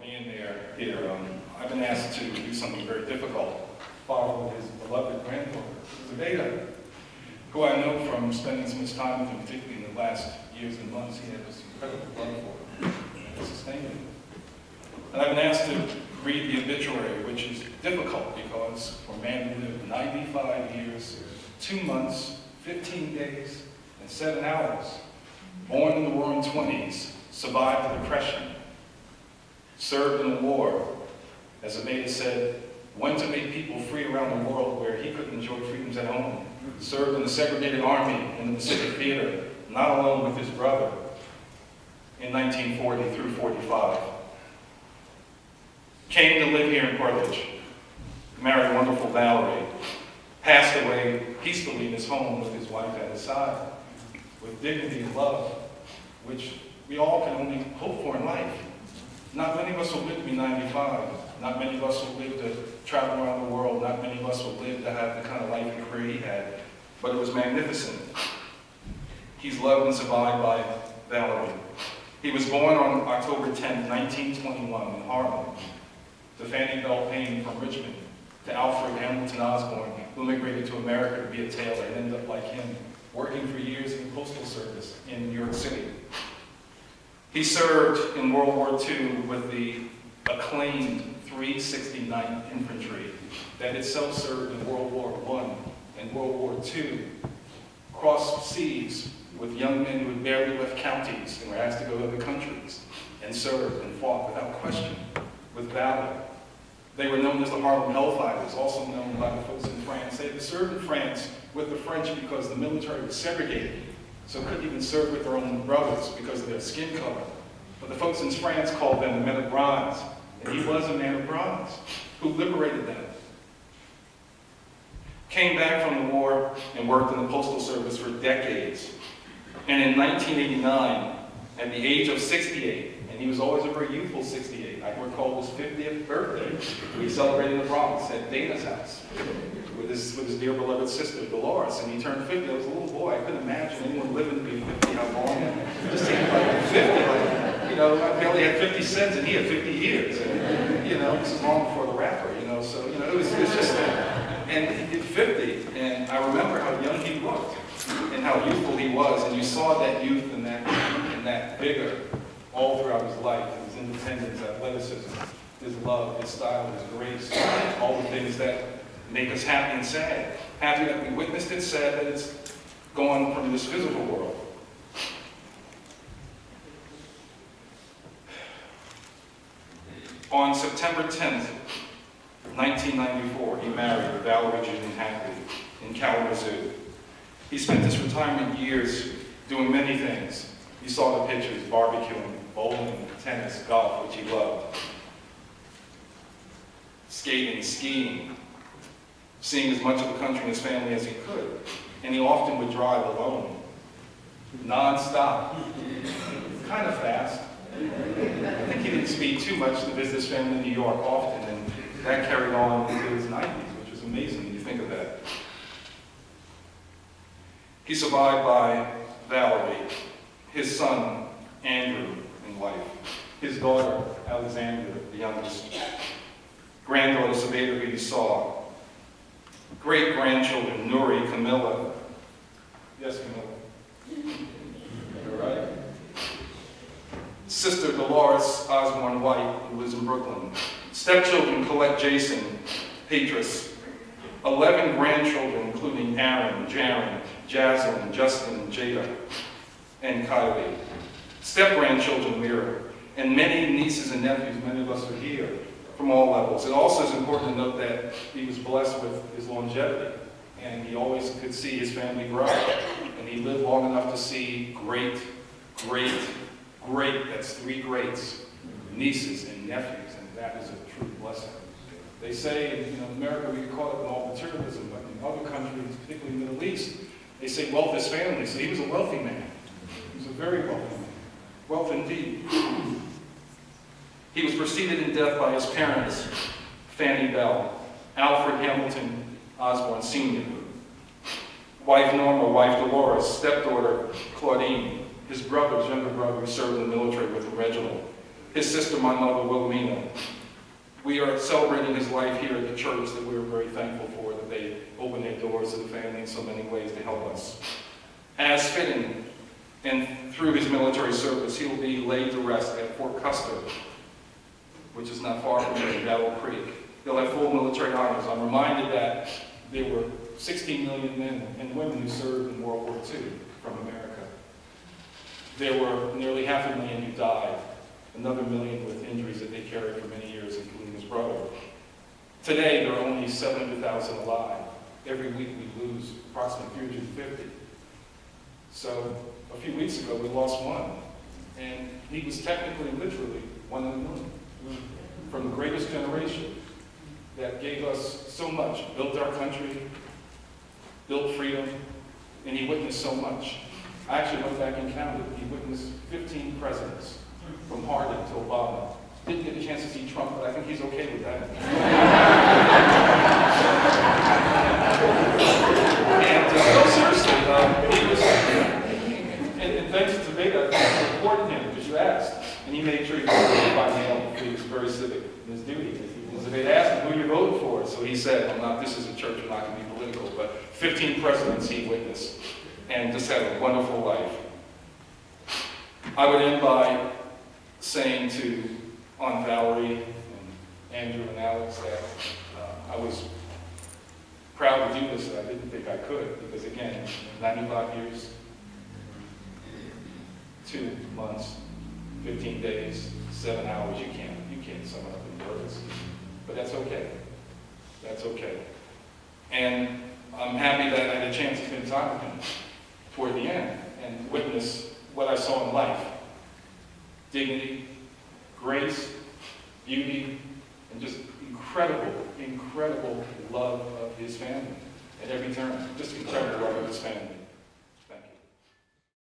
being there here. I've been asked to do something very difficult, follow his beloved granddaughter, Zebeda, who I know from spending so much time with him, particularly in the last years and months. He had this incredible love for her and sustained him. And I've been asked to read the obituary, which is difficult because for a man who lived 95 years, 2 months, 15 days, and 7 hours, born in the Roaring '20s, survived the Depression, served in a war, as Zebeda said, went to make people free around the world where he couldn't enjoy freedoms at home, served in the segregated army in the Pacific Theater, not alone with his brother, in 1940 through 45. Came to live here in Portland, married a wonderful Valerie, passed away peacefully in his home with his wife at his side, with dignity and love, which we all can only hope for in life. Not many of us will live to be 95. Not many of us will live to travel around the world. Not many of us will live to have the kind of life and career he had. But it was magnificent. He's loved and survived by Valerie. He was born on October 10, 1921 in Harlem, to Fannie Bell Payne from Richmond, to Alfred Hamilton Osborne, who immigrated to America to be a tailor and ended up like him, working for years in the Postal Service in New York City. He served in World War II with the acclaimed 369th Infantry that itself served in World War I and World War II, crossed seas with young men who had barely left counties and were asked to go to other countries, and served and fought without question with valor. They were known as the Harlem Hellfighters, also known by the folks in France. They had served in France with the French because the military was segregated, so couldn't even serve with their own brothers because of their skin color. But the folks in France called them the men of bronze, and he was a man of bronze who liberated them. Came back from the war and worked in the Postal Service for decades. And in 1989, at the age of 68, and he was always a very youthful 68, I recall his 50th birthday, we celebrated in the Bronx at Dana's house with his dear beloved sister, Dolores, and he turned 50. I was a little boy. I couldn't imagine anyone living to be 50, how long. It just seemed like 50, like, you know, I barely had 50 cents and he had 50 years. And, you know, this is long before the rapper, you know, so, you know, it was just, and he did 50, and I remember how young he looked and how youthful he was, and you saw that youth and that vigor all throughout his life, his independence, athleticism, his love, his style, his grace, all the things that make us happy and sad. Happy that we witnessed it, sad that it's gone from this physical world. On September 10th, 1994, he married Valerie Hackney in Kalamazoo. He spent his retirement years doing many things. You saw the pictures: barbecuing, bowling, tennis, golf, which he loved, skating, skiing, seeing as much of the country and his family as he could. And he often would drive alone, non-stop, kind of fast. I think he didn't speed too much to visit his family in New York often, and that carried on into his 90s, which is amazing when you think of that. He's survived by Valerie, his son, Andrew, and wife, his daughter, Alexandra, the youngest, granddaughter, Zebeda, who you saw, great-grandchildren, Nuri, Camilla. Yes, Camilla? All right. Sister Dolores Osborne White, who lives in Brooklyn. Stepchildren, Colette, Jason, Petrus. 11 grandchildren, including Aaron, Jaron, Jasmine, Justin, Jada, and Kylie. Step-grandchildren, Lyra, and many nieces and nephews. Many of us are here from all levels. It also is important to note that he was blessed with his longevity, and he always could see his family grow. And he lived long enough to see great, that's 3 greats, nieces and nephews, and that is a true blessing. They say, you know, in America we get caught up in all materialism, but in other countries, particularly in the Middle East, they say wealth is family. So he was a wealthy man. He was a very wealthy man. Wealth indeed. He was preceded in death by his parents, Fannie Bell, Alfred Hamilton Osborne Sr., wife Norma, wife Dolores, stepdaughter Claudine, his brother, his younger brother, who served in the military with him, Reginald, his sister, my mother, Wilhelmina. We are celebrating his life here at the church that we are very thankful for, that they opened their doors to the family in so many ways to help us. As fitting, and through his military service, he will be laid to rest at Fort Custer, which is not far from here in Battle Creek. He'll have full military honors. I'm reminded that there were 16 million men and women who served in World War II from America. There were nearly 500,000 who died, another million with injuries that they carried for many years, including his brother. Today, there are only 700,000 alive. Every week we lose approximately 350. So a few weeks ago, we lost one. And he was technically, literally, one in a million. From the greatest generation that gave us so much, built our country, built freedom, and he witnessed so much. I actually went back and counted. He witnessed 15 presidents, from Harlem to Obama. Didn't get a chance to see Trump, but I think he's okay with that. And no, seriously, he was, and thanks to Veda, I supported him because you asked, and he made sure he was voted by mail. He was very civic in his duty. And Veda asked him, who you voting for? So he said, I'm not, this is a church, I'm not going to be political, but 15 presidents he witnessed, and just had a wonderful life. I would end by saying to Aunt Valerie and Andrew and Alex that I was proud to do this, and I didn't think I could, because again, 95 years, 2 months, 15 days, 7 hours, you can't sum it up in words. But that's okay. That's okay. And I'm happy that I had a chance to spend time with him toward the end and witness what I saw in life. Dignity, grace, beauty, and just incredible, incredible love of his family at every turn. Just incredible.